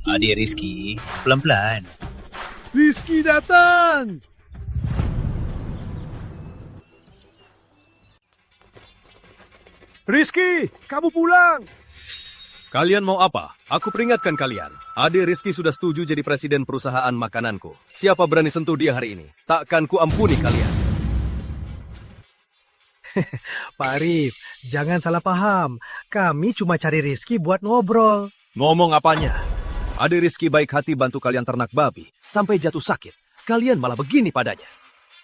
Adik Rizky, pelan-pelan. Rizky datang! Rizky, kamu pulang. Kalian mau apa? Aku peringatkan kalian. Adik Rizky sudah setuju jadi presiden perusahaan makananku. Siapa berani sentuh dia hari ini? Takkan ku ampuni kalian. Pak Arif, jangan salah paham. Kami cuma cari Rizky buat ngobrol. Ngomong apanya? Adik Rizky baik hati bantu kalian ternak babi. Sampai jatuh sakit. Kalian malah begini padanya.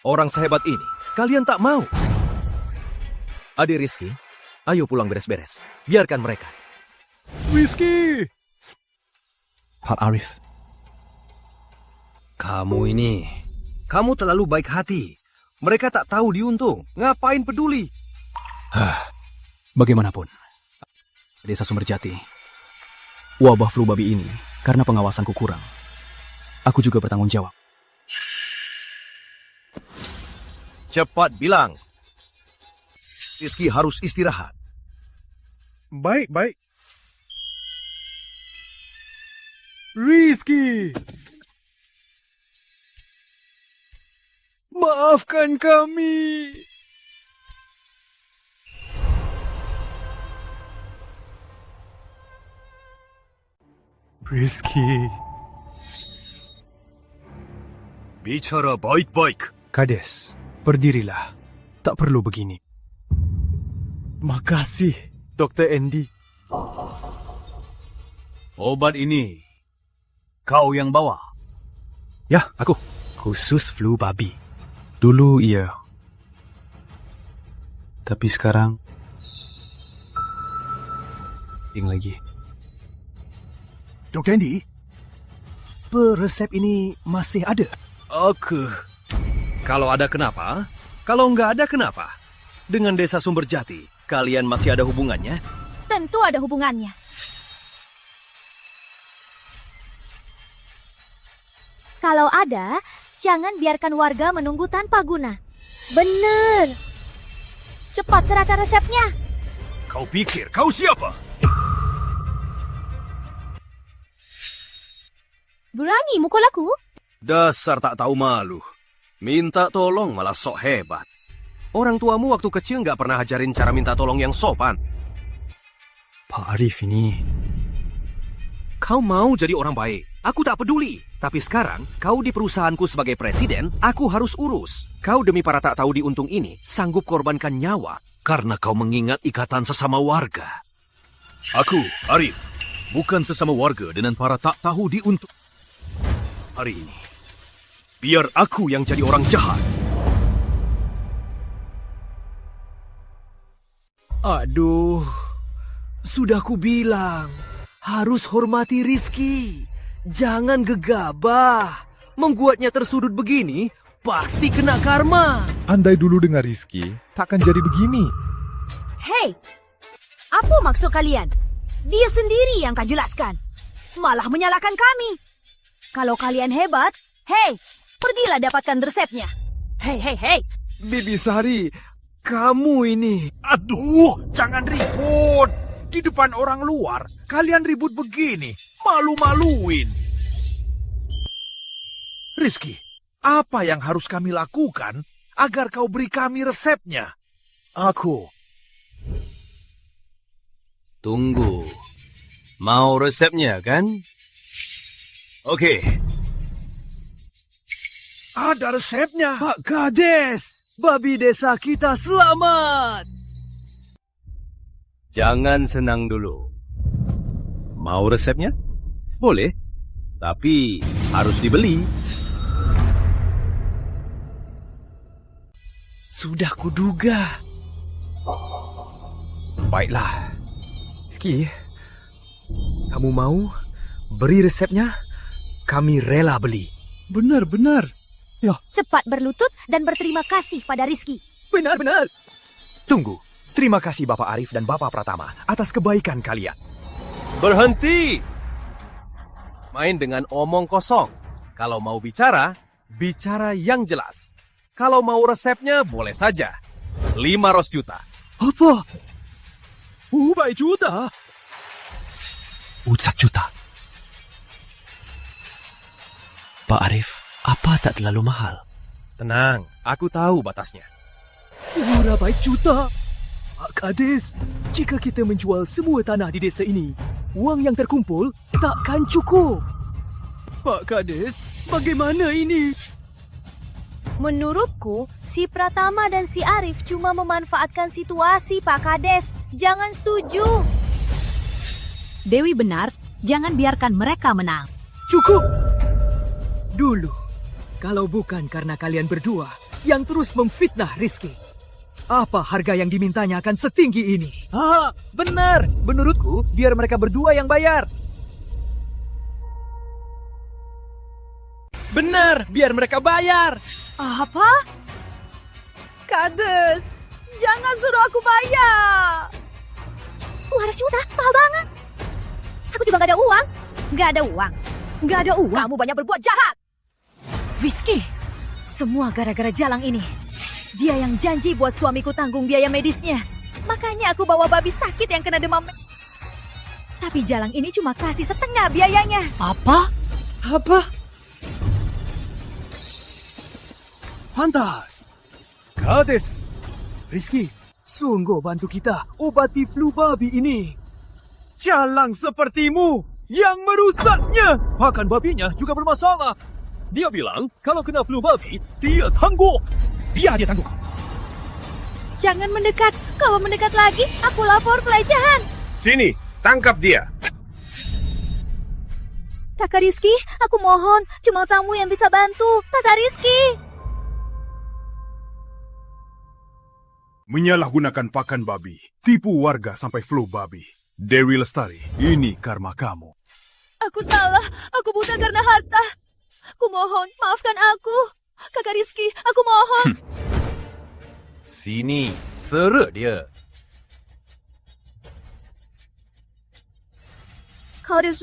Orang sehebat ini, kalian tak mau. Adik Rizky, ayo pulang beres-beres. Biarkan mereka. Rizky! Pak Arif. Kamu terlalu baik hati. Mereka tak tahu diuntung. Ngapain peduli? Bagaimanapun, Desa Sumberjati, wabah flu babi ini karena pengawasanku kurang. Aku juga bertanggung jawab. Cepat bilang. Rizky harus istirahat. Baik, baik. Rizky! Maafkan kami. Rizky. Bicara baik-baik. Kades, berdirilah. Tak perlu begini. Makasih, Dr. Andy. Obat ini, kau yang bawa? Ya, aku. Khusus flu babi. Dulu iya. Tapi sekarang... lagi. Dr. Andy, resep ini masih ada? Oke. Kalau ada kenapa? Kalau nggak ada kenapa? Dengan Desa Sumberjati, kalian masih ada hubungannya? Tentu ada hubungannya. Kalau ada, jangan biarkan warga menunggu tanpa guna. Bener. Cepat serahkan resepnya. Kau pikir kau siapa? Berani mukul aku? Dasar tak tahu malu. Minta tolong malah sok hebat. Orang tuamu waktu kecil nggak pernah ajarin cara minta tolong yang sopan. Pak Arif ini... Kau mau jadi orang baik, aku tak peduli. Tapi sekarang, kau di perusahaanku sebagai presiden, aku harus urus. Kau demi para tak tahu diuntung ini, sanggup korbankan nyawa karena kau mengingat ikatan sesama warga. Aku, Arif, bukan sesama warga dengan para tak tahu diuntung. Hari ini, biar aku yang jadi orang jahat. Aduh, sudah ku bilang, harus hormati Rizky. Jangan gegabah. Membuatnya tersudut begini, pasti kena karma. Andai dulu dengan Rizky, takkan jadi begini. Hei, apa maksud kalian? Dia sendiri yang tak jelaskan. Malah menyalahkan kami. Kalau kalian hebat, hei, pergilah dapatkan resepnya. Hei. Bibi Sari, kamu ini... Aduh, jangan ribut. Di depan orang luar, kalian ribut begini. Malu-maluin. Rizky, apa yang harus kami lakukan agar kau beri kami resepnya? Aku. Tunggu. Mau resepnya, kan? Oke. Ada resepnya. Pak Kades, babi desa kita selamat. Jangan senang dulu. Mau resepnya? Boleh. Tapi harus dibeli. Sudah kuduga. Baiklah. Rizky, kamu mau beri resepnya? Kami rela beli. Benar. Ya. Cepat berlutut dan berterima kasih pada Rizky. Benar. Tunggu. Terima kasih Bapak Arif dan Bapak Pratama atas kebaikan kalian. Berhenti! Main dengan omong kosong. Kalau mau bicara, bicara yang jelas. Kalau mau resepnya, boleh saja. 500 juta. Apa? 500 juta? 1 juta. Pak Arif, apa tak terlalu mahal? Tenang, aku tahu batasnya. Berapa juta? Pak Kades, jika kita menjual semua tanah di desa ini, uang yang terkumpul takkan cukup. Pak Kades, bagaimana ini? Menurutku, si Pratama dan si Arif cuma memanfaatkan situasi, Pak Kades. Jangan setuju. Dewi benar, jangan biarkan mereka menang. Cukup! Dulu, kalau bukan karena kalian berdua yang terus memfitnah Rizky, apa harga yang dimintanya akan setinggi ini? Benar. Menurutku, biar mereka berdua yang bayar. Benar, biar mereka bayar. Apa? Kades, jangan suruh aku bayar. 200 juta, mahal banget. Aku juga gak ada uang. Gak ada uang? Kamu banyak berbuat jahat. Rizky, semua gara-gara Jalang ini. Dia yang janji buat suamiku tanggung biaya medisnya. Makanya aku bawa babi sakit yang kena demam. Tapi Jalang ini cuma kasih setengah biayanya. Apa? Pantas. Kades. Rizky, sungguh bantu kita obati flu babi ini. Jalang sepertimu yang merusaknya. Pakan babinya juga bermasalah. Dia bilang kalau kena flu babi, dia tangguh. Biar dia tangguh. Jangan mendekat. Kalau mendekat lagi, aku lapor pelecehan. Sini, tangkap dia. Kakak Rizky, aku mohon. Cuma kamu yang bisa bantu. Kakak Rizky. Menyalahgunakan pakan babi, tipu warga sampai flu babi. Dewi Lestari, ini karma kamu. Aku salah. Aku buta karena harta. Aku mohon, maafkan aku. Kakak Rizky, aku mohon. Sini, seret dia. Kades,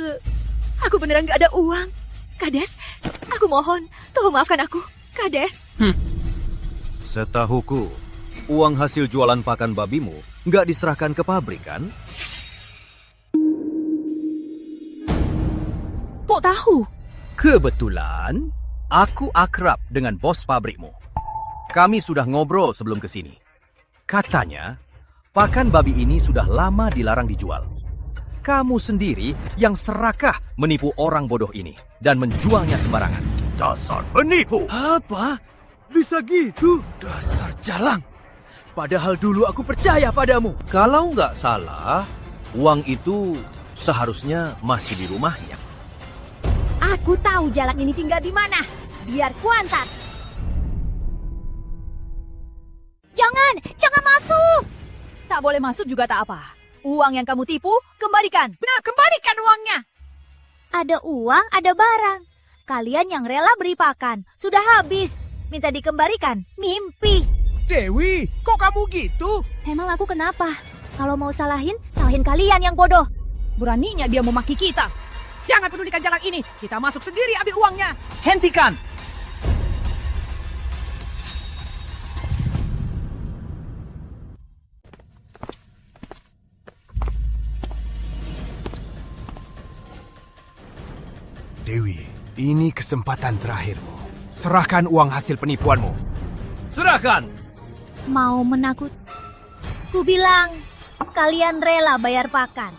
aku beneran gak ada uang. Kades, aku mohon, tolong maafkan aku. Kades. Setahuku, uang hasil jualan pakan babimu nggak diserahkan ke pabrik, kan? Kok tahu? Kebetulan, aku akrab dengan bos pabrikmu. Kami sudah ngobrol sebelum ke sini. Katanya, pakan babi ini sudah lama dilarang dijual. Kamu sendiri yang serakah menipu orang bodoh ini dan menjualnya sembarangan. Dasar penipu! Apa? Bisa gitu? Dasar Jalang. Padahal dulu aku percaya padamu. Kalau nggak salah, uang itu seharusnya masih di rumahnya. Aku tahu Jalang ini tinggal di mana. Biar kuantar. Jangan masuk. Tak boleh masuk juga tak apa. Uang yang kamu tipu, kembalikan. Benar, kembalikan uangnya. Ada uang, ada barang. Kalian yang rela beri pakan, sudah habis. Minta dikembalikan, mimpi. Dewi, kok kamu gitu? Emang aku kenapa? Kalau mau salahin kalian yang bodoh. Beraninya dia memaki kita. Jangan pedulikan Jalang ini. Kita masuk sendiri ambil uangnya. Hentikan! Dewi, ini kesempatan terakhirmu. Serahkan uang hasil penipuanmu. Serahkan! Mau menakut? Ku bilang, kalian rela bayar pakan.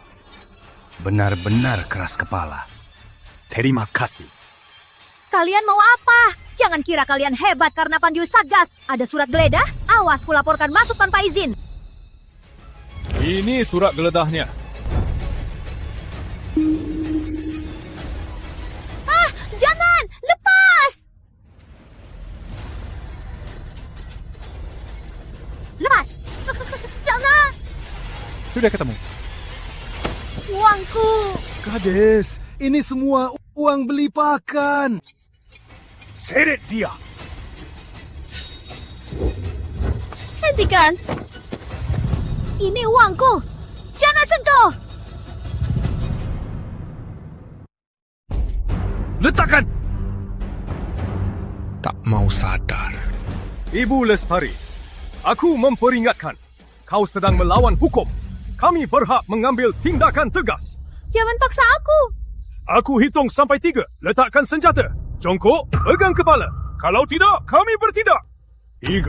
Benar-benar keras kepala. Terima kasih. Kalian mau apa? Jangan kira kalian hebat karena panggil Satgas. Ada surat geledah? Awas ku laporkan masuk tanpa izin. Ini surat geledahnya. Jangan! Lepas! Lepas! Jangan! Sudah ketemu. Uangku! Kades, ini semua uang beli pakan. Seret dia! Hentikan! Ini uangku! Jangan sentuh! Letakkan! Tak mau sadar. Ibu Lestari, aku memperingatkan. Kau sedang melawan hukum. Kami berhak mengambil tindakan tegas. Jangan paksa aku! Aku hitung sampai 3. Letakkan senjata. Jongkok, pegang kepala. Kalau tidak, kami bertindak. 3.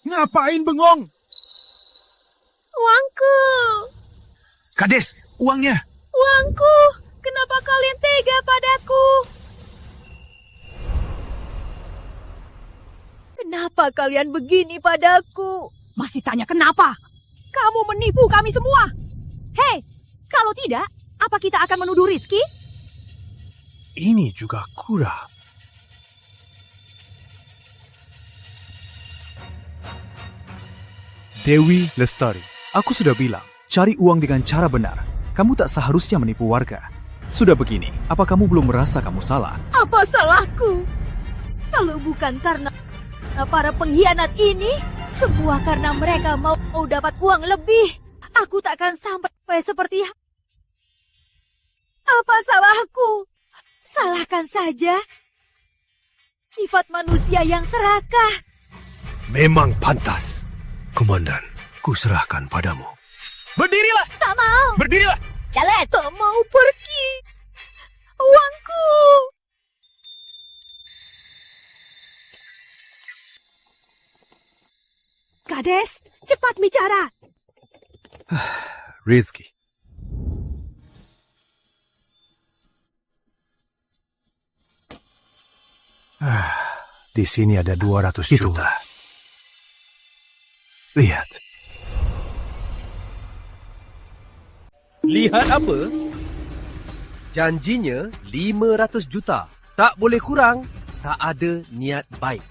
Ngapain bengong? Uangku! Kades, uangnya. Uangku! Kenapa kalian tega padaku? Kenapa kalian begini padaku? Masih tanya kenapa? Kamu menipu kami semua. Hei, kalau tidak, apa kita akan menuduh Rizky? Ini juga kurang. Dewi Lestari, aku sudah bilang, cari uang dengan cara benar. Kamu tak seharusnya menipu warga. Sudah begini, apa kamu belum merasa kamu salah? Apa salahku? Kalau bukan karena para pengkhianat ini, semua karena mereka mau dapat uang lebih. Aku takkan sampai seperti Apa salahku? Salahkan saja. Sifat manusia yang serakah. Memang pantas. Komandan, kuserahkan padamu. Berdirilah! Tak mau. Berdirilah! Jalan. Tak mau pergi. Uangku. Kades, cepat bicara. Rizky. Di sini ada 200 juta. Lihat. Lihat apa? Janjinya 500 juta. Tak boleh kurang. Tak ada niat baik.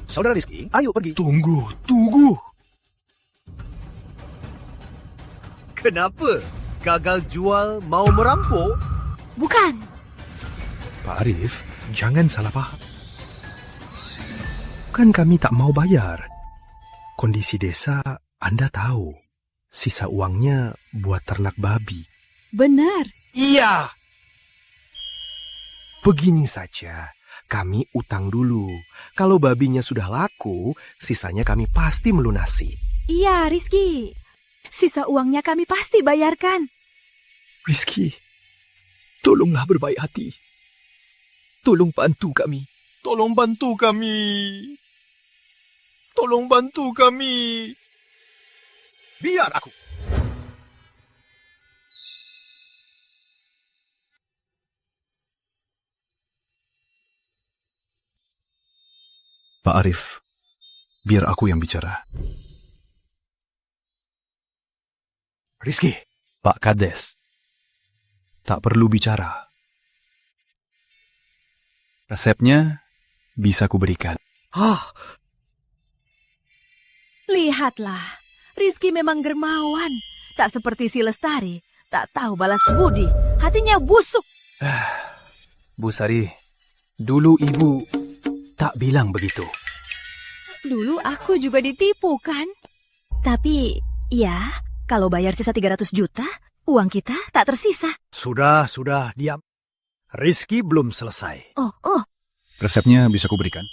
Saudara Rizky, ayo pergi. Tunggu. Kenapa? Gagal jual mau merampok? Bukan. Pak Arif, jangan salah paham. Kan kami tak mau bayar. Kondisi desa Anda tahu. Sisa uangnya buat ternak babi. Benar. Iya. Begini saja, kami utang dulu. Kalau babinya sudah laku, sisanya kami pasti melunasi. Iya, Rizky. Sisa uangnya kami pasti bayarkan. Rizky, tolonglah berbaik hati. Tolong bantu kami. Tolong bantu kami. Tolong bantu kami. Biar aku. Pak Arif, biar aku yang bicara. Rizky. Pak Kades, tak perlu bicara. Resepnya bisa kuberikan. Lihatlah, Rizky memang dermawan. Tak seperti si Lestari, tak tahu balas budi. Hatinya busuk. Bu Sari, dulu ibu tak bilang begitu. Dulu aku juga ditipu, kan? Tapi, ya, kalau bayar sisa 300 juta, uang kita tak tersisa. Sudah, diam. Rizky belum selesai. Oh. Resepnya bisa kuberikan.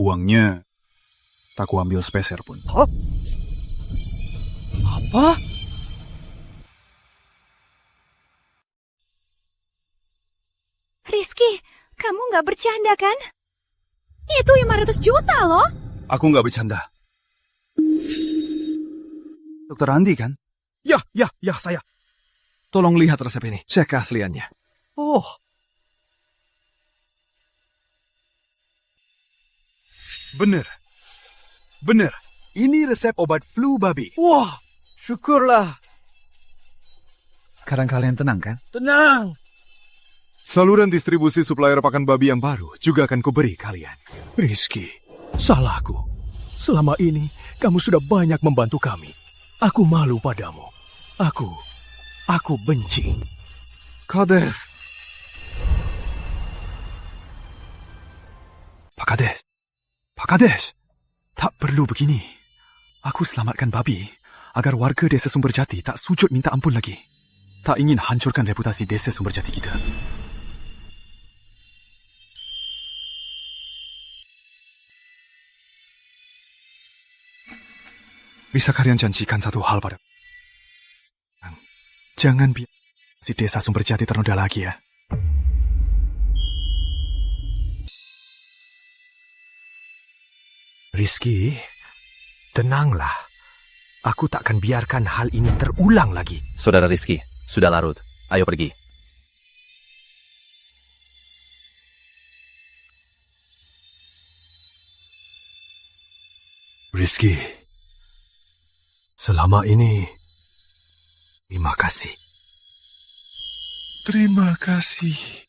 Uangnya tak kuambil sepeser pun. Hah? Apa? Rizky, kamu nggak bercanda kan? Itu 500 juta loh. Aku nggak bercanda. Dokter Andi kan? Ya, saya. Tolong lihat resep ini. Cek keasliannya. Oh. Bener. Ini resep obat flu babi. Wah, syukurlah. Sekarang kalian tenang kan? Tenang. Saluran distribusi supplier pakan babi yang baru juga akan kuberi kalian. Rizky, salahku. Selama ini kamu sudah banyak membantu kami. Aku malu padamu. Aku benci. Kades. Pak Kades. Tak perlu begini. Aku selamatkan babi agar warga desa Sumberjati tak sujud minta ampun lagi. Tak ingin hancurkan reputasi desa Sumberjati kita. Bisa kalian janjikan satu hal pada... Jangan biar si desa Sumberjati ternoda lagi ya. Rizky, tenanglah. Aku takkan biarkan hal ini terulang lagi. Saudara Rizky, sudah larut. Ayo pergi. Rizky, selama ini, terima kasih. Terima kasih.